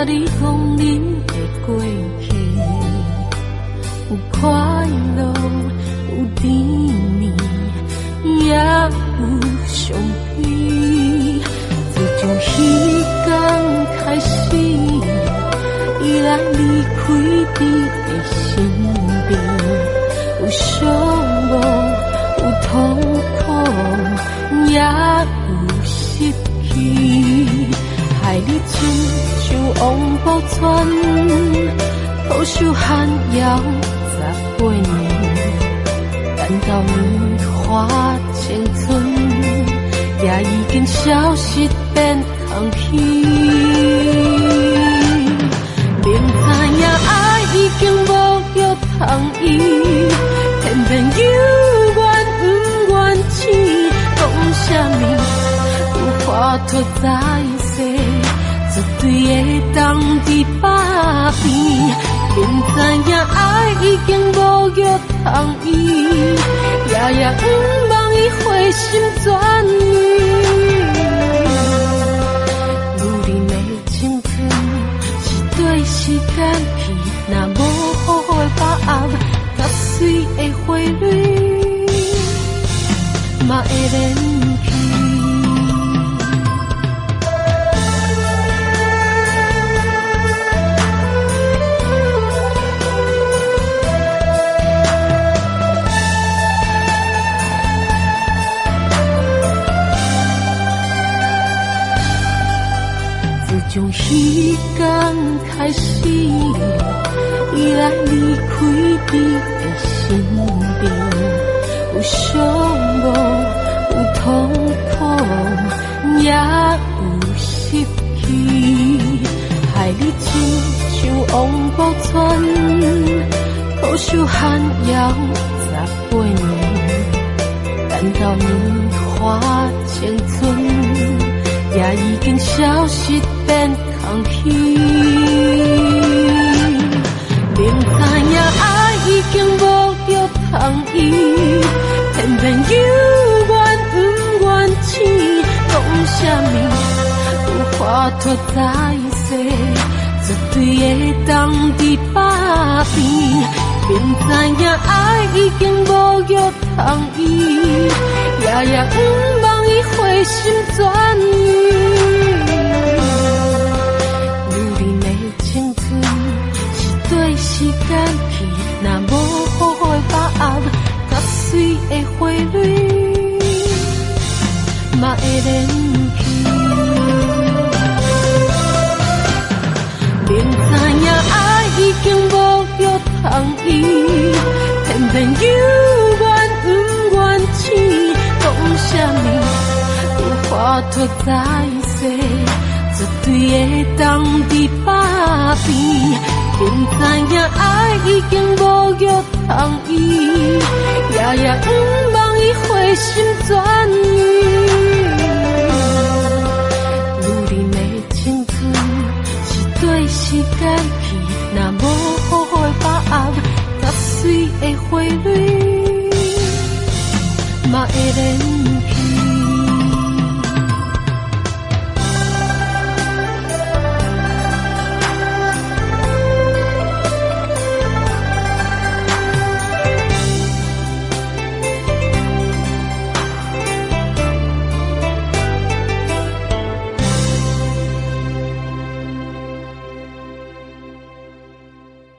甲你讲恁的过去，有快乐，有甜蜜，也有伤悲。自从彼天开始，伊来离开你的身边，有伤无，有痛苦，也有失去。害你亲像往保全，苦守寒窑18年，等到年华青春，也已经消失变空气。明知影爱已经无药通医，偏偏犹原不愿醒，讲啥物有法度在世，绝对会当伫把边。明知影爱已经无药通医，也不望伊回心转意。女人的青春是对时间去，若无好好的把握，甲水的花蕊嘛会连去。从彼天开始，伊来离开你的身边，有伤无，有痛苦，也有失去。害你亲像往保全，苦守寒窑18年，等到年华青春，也已经消失变空气。明知影爱已经无药通医，偏偏犹原不愿醒，讲啥物有法度在世，绝对会当伫把边。明知影爱已经无药通医，也不望伊回心转意。女人的青春是对时间去，若无好好的把握，甲水的花蕊嘛会连去。明知影爱已经无药通医，偏偏犹原不愿醒，讲啥物有法度在世，绝对会当伫把边。明知影爱已经无药通医，也不望伊回心转意。女人的青春是对时间去，若无好好的把握，甲水的花蕊嘛会连去。